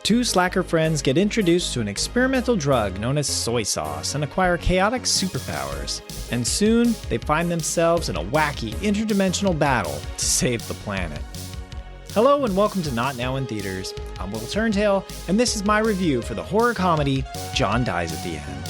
Two slacker friends get introduced to an experimental drug known as soy sauce and acquire chaotic superpowers. And soon, they find themselves in a wacky, interdimensional battle to save the planet. Hello and welcome to Not Now in Theaters. I'm Will Turntail, and this is my review for the horror comedy John Dies at the End.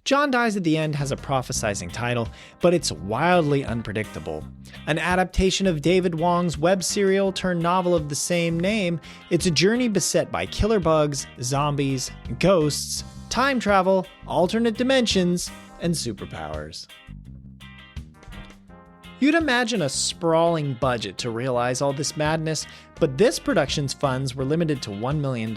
John Dies at the End has a prophesizing title, but it's wildly unpredictable. An adaptation of David Wong's web serial turned novel of the same name, it's a journey beset by killer bugs, zombies, ghosts, time travel, alternate dimensions, and superpowers. You'd imagine a sprawling budget to realize all this madness, but this production's funds were limited to $1 million.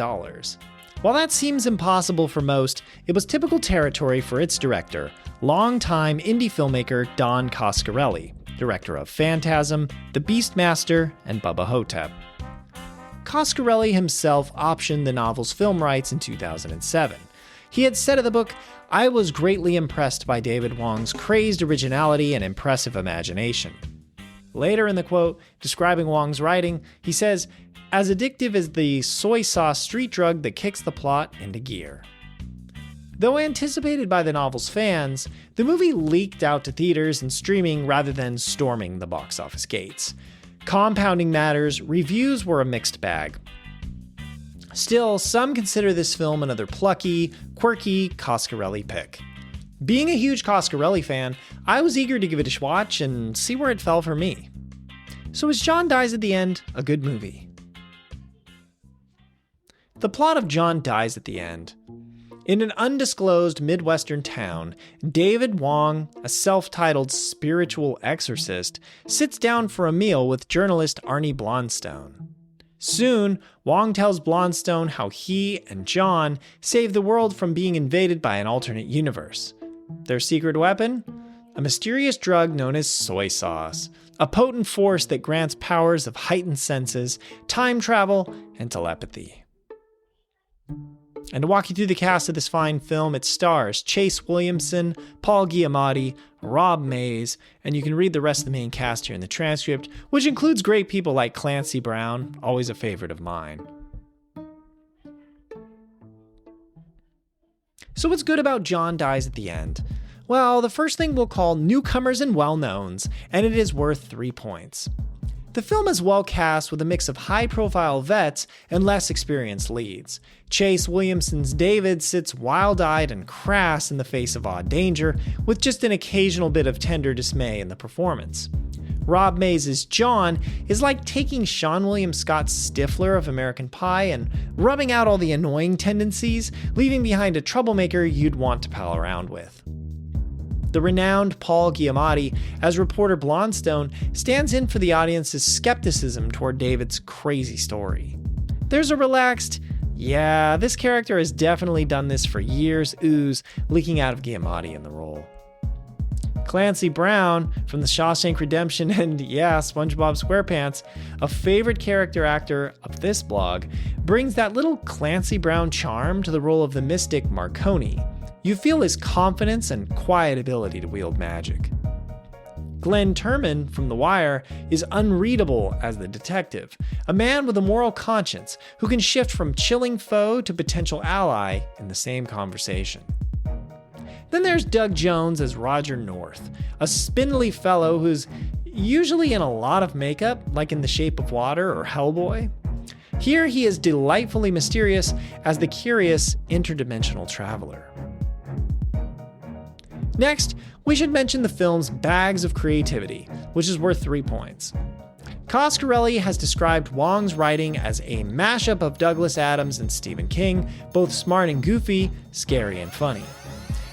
While that seems impossible for most, it was typical territory for its director, longtime indie filmmaker Don Coscarelli, director of Phantasm, The Beastmaster, and Bubba Ho-Tep. Coscarelli himself optioned the novel's film rights in 2007. He had said of the book, "I was greatly impressed by David Wong's crazed originality and impressive imagination." Later in the quote, describing Wong's writing, he says, "As addictive as the soy sauce street drug that kicks the plot into gear." Though anticipated by the novel's fans, the movie leaked out to theaters and streaming rather than storming the box office gates. Compounding matters, reviews were a mixed bag. Still, some consider this film another plucky, quirky Coscarelli pick. Being a huge Coscarelli fan, I was eager to give it a watch and see where it fell for me. So is John Dies at the End a good movie? The plot of John Dies at the End. In an undisclosed Midwestern town, David Wong, a self-titled spiritual exorcist, sits down for a meal with journalist Arnie Blonstone. Soon, Wong tells Blonstone how he and John saved the world from being invaded by an alternate universe. Their secret weapon? A mysterious drug known as soy sauce, a potent force that grants powers of heightened senses, time travel, and telepathy. And to walk you through the cast of this fine film, it stars Chase Williamson, Paul Giamatti, Rob Mays, and you can read the rest of the main cast here in the transcript, which includes great people like Clancy Brown, always a favorite of mine. So what's good about John Dies at the End? Well, the first thing we'll call newcomers and well-knowns, and it is worth 3 points. The film is well cast with a mix of high-profile vets and less experienced leads. Chase Williamson's David sits wild-eyed and crass in the face of odd danger, with just an occasional bit of tender dismay in the performance. Rob Mays' John is like taking Seann William Scott's Stifler of American Pie and rubbing out all the annoying tendencies, leaving behind a troublemaker you'd want to pal around with. The renowned Paul Giamatti, as reporter Blonstone, stands in for the audience's skepticism toward David's crazy story. There's a relaxed, "Yeah, this character has definitely done this for years" ooze leaking out of Giamatti in the role. Clancy Brown, from The Shawshank Redemption and, yeah, SpongeBob SquarePants, a favorite character actor of this blog, brings that little Clancy Brown charm to the role of the mystic Marconi. You feel his confidence and quiet ability to wield magic. Glenn Turman, from The Wire, is unreadable as the detective, a man with a moral conscience who can shift from chilling foe to potential ally in the same conversation. Then there's Doug Jones as Roger North, a spindly fellow who's usually in a lot of makeup, like in The Shape of Water or Hellboy. Here he is delightfully mysterious as the curious interdimensional traveler. Next, we should mention the film's bags of creativity, which is worth 3 points. Coscarelli has described Wong's writing as a mashup of Douglas Adams and Stephen King, both smart and goofy, scary and funny.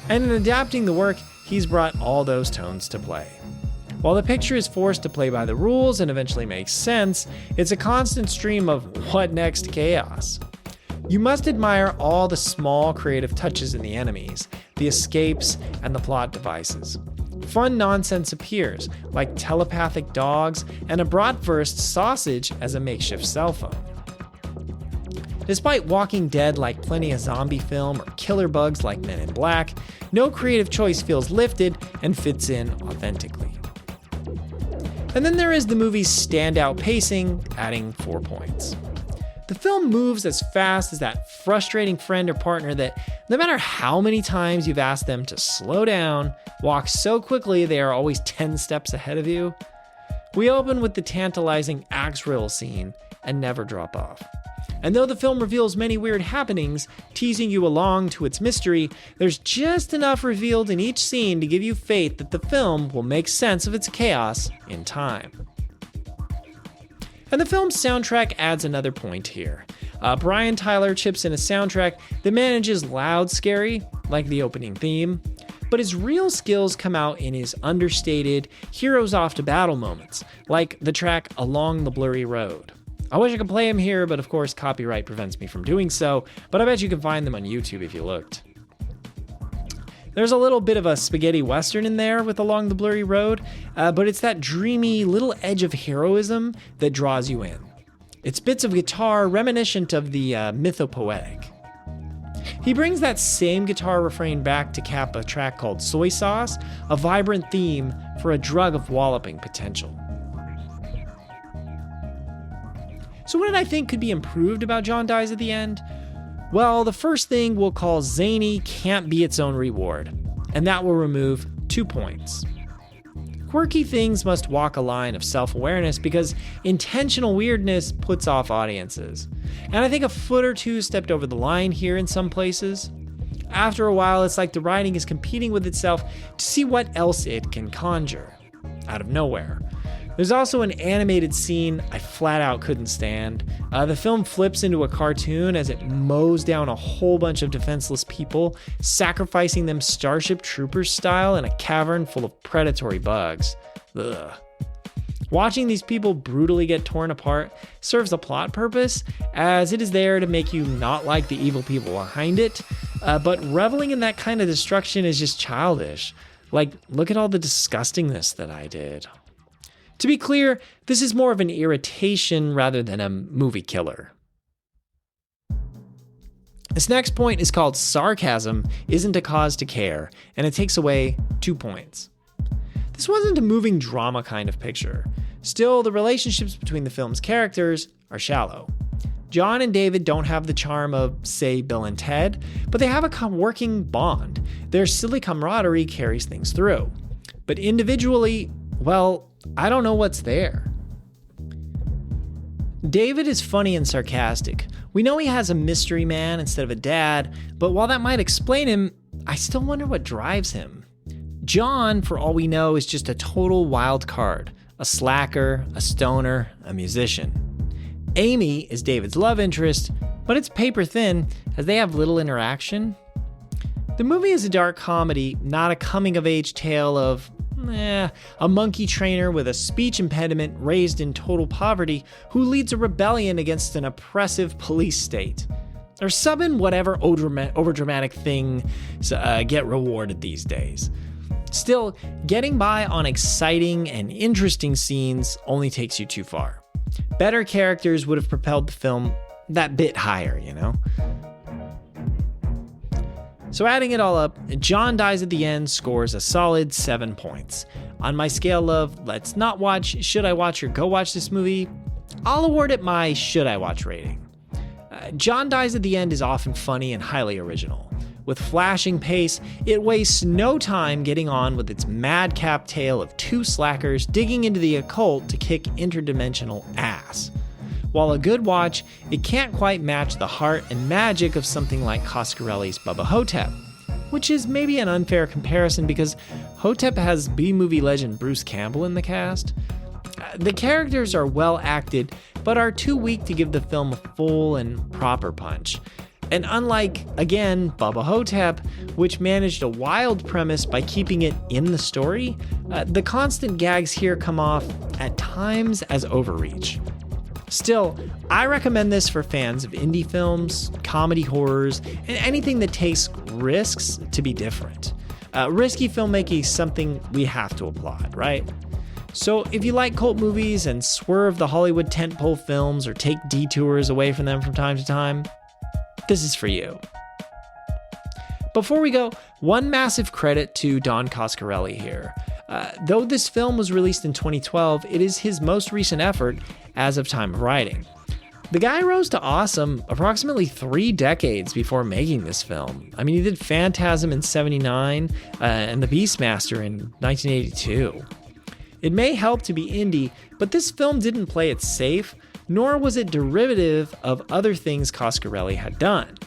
And in adapting the work, he's brought all those tones to play. While the picture is forced to play by the rules and eventually makes sense, it's a constant stream of what next chaos. You must admire all the small creative touches in the enemies, the escapes, and the plot devices. Fun nonsense appears, like telepathic dogs and a bratwurst sausage as a makeshift cell phone. Despite Walking Dead like plenty of zombie film or killer bugs like Men in Black, no creative choice feels lifted and fits in authentically. And then there is the movie's standout pacing, adding 4 points. The film moves as fast as that frustrating friend or partner that no matter how many times you've asked them to slow down, walk so quickly they are always 10 steps ahead of you. We open with the tantalizing axe riddle scene and never drop off. And though the film reveals many weird happenings, teasing you along to its mystery, there's just enough revealed in each scene to give you faith that the film will make sense of its chaos in time. And the film's soundtrack adds another point here. Brian Tyler chips in a soundtrack that manages loud, scary, like the opening theme, but his real skills come out in his understated, heroes off to battle moments, like the track Along the Blurry Road. I wish I could play him here, but of course copyright prevents me from doing so, but I bet you can find them on YouTube if you looked. There's a little bit of a spaghetti western in there with Along the Blurry Road, but it's that dreamy little edge of heroism that draws you in. It's bits of guitar reminiscent of the mythopoetic. He brings that same guitar refrain back to cap a track called Soy Sauce, a vibrant theme for a drug of walloping potential. So what did I think could be improved about John Dies at the End? Well, the first thing we'll call zany can't be its own reward, and that will remove 2 points. Quirky things must walk a line of self-awareness because intentional weirdness puts off audiences. And I think a foot or two stepped over the line here in some places. After a while, it's like the writing is competing with itself to see what else it can conjure out of nowhere. There's also an animated scene I flat out couldn't stand. The film flips into a cartoon as it mows down a whole bunch of defenseless people, sacrificing them Starship Troopers style in a cavern full of predatory bugs. Ugh. Watching these people brutally get torn apart serves a plot purpose, as it is there to make you not like the evil people behind it, but reveling in that kind of destruction is just childish. Like, look at all the disgustingness that I did. To be clear, this is more of an irritation rather than a movie killer. This next point is called Sarcasm Isn't a Cause to Care, and it takes away 2 points. This wasn't a moving drama kind of picture. Still, the relationships between the film's characters are shallow. John and David don't have the charm of, say, Bill and Ted, but they have a working bond. Their silly camaraderie carries things through. But individually, well, I don't know what's there. David is funny and sarcastic. We know he has a mystery man instead of a dad, but while that might explain him, I still wonder what drives him. John, for all we know, is just a total wild card, a slacker, a stoner, a musician. Amy is David's love interest, but it's paper thin as they have little interaction. The movie is a dark comedy, not a coming-of-age tale of a monkey trainer with a speech impediment raised in total poverty who leads a rebellion against an oppressive police state. Or subbing whatever overdramatic thing get rewarded these days. Still, getting by on exciting and interesting scenes only takes you too far. Better characters would have propelled the film that bit higher, you know? So adding it all up, John Dies at the End scores a solid 7 points. On my scale of let's not watch, should I watch, or go watch this movie, I'll award it my should I watch rating. John Dies at the End is often funny and highly original. With flashing pace, it wastes no time getting on with its madcap tale of two slackers digging into the occult to kick interdimensional ass. While a good watch, it can't quite match the heart and magic of something like Coscarelli's Bubba Ho-Tep, which is maybe an unfair comparison because Ho-Tep has B-movie legend Bruce Campbell in the cast. The characters are well acted, but are too weak to give the film a full and proper punch. And unlike, again, Bubba Ho-Tep, which managed a wild premise by keeping it in the story, the constant gags here come off, at times, as overreach. Still, I recommend this for fans of indie films, comedy horrors, and anything that takes risks to be different. Risky filmmaking is something we have to applaud, right? So if you like cult movies and swerve the Hollywood tentpole films or take detours away from them from time to time, this is for you. Before we go, one massive credit to Don Coscarelli here. Though this film was released in 2012, it is his most recent effort as of time of writing. The guy rose to awesome approximately 3 decades before making this film. I mean, he did Phantasm in '79 and The Beastmaster in 1982. It may help to be indie, but this film didn't play it safe, nor was it derivative of other things Coscarelli had done.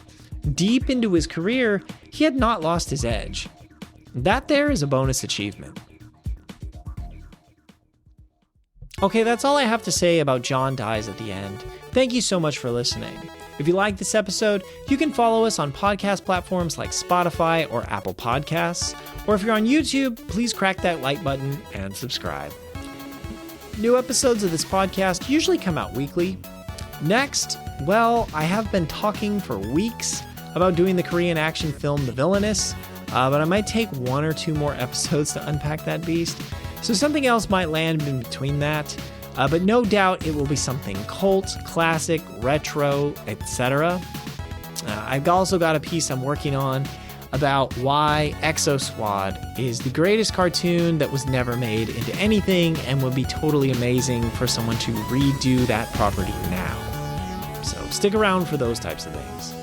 Deep into his career, he had not lost his edge. That there is a bonus achievement. Okay, that's all I have to say about John Dies at the End. Thank you so much for listening. If you like this episode, you can follow us on podcast platforms like Spotify or Apple Podcasts. Or if you're on YouTube, please crack that like button and subscribe. New episodes of this podcast usually come out weekly. Next, well, I have been talking for weeks about doing the Korean action film The Villainous, but I might take 1 or 2 more episodes to unpack that beast. So something else might land in between that, but no doubt it will be something cult, classic, retro, etc. I've also got a piece I'm working on about why Exo Squad is the greatest cartoon that was never made into anything and would be totally amazing for someone to redo that property now. So stick around for those types of things.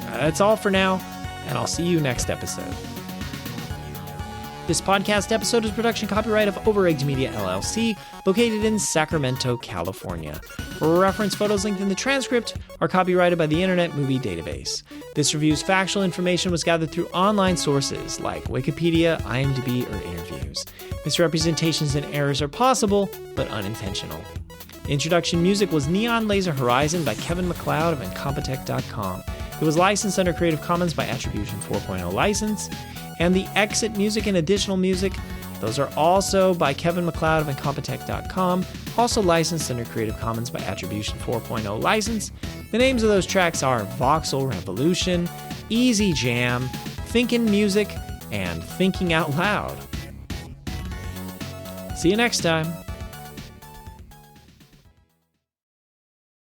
That's all for now, and I'll see you next episode. This podcast episode is production copyright of Overegged Media LLC, located in Sacramento, California. Reference photos linked in the transcript are copyrighted by the Internet Movie Database. This review's factual information was gathered through online sources like Wikipedia, IMDb, or interviews. Misrepresentations and errors are possible, but unintentional. Introduction music was Neon Laser Horizon by Kevin MacLeod of Incompetech.com. It was licensed under Creative Commons by Attribution 4.0 license. And the exit music and additional music, those are also by Kevin MacLeod of Incompetech.com, also licensed under Creative Commons by Attribution 4.0 license. The names of those tracks are Voxel Revolution, Easy Jam, Thinkin' Music, and Thinking Out Loud. See you next time.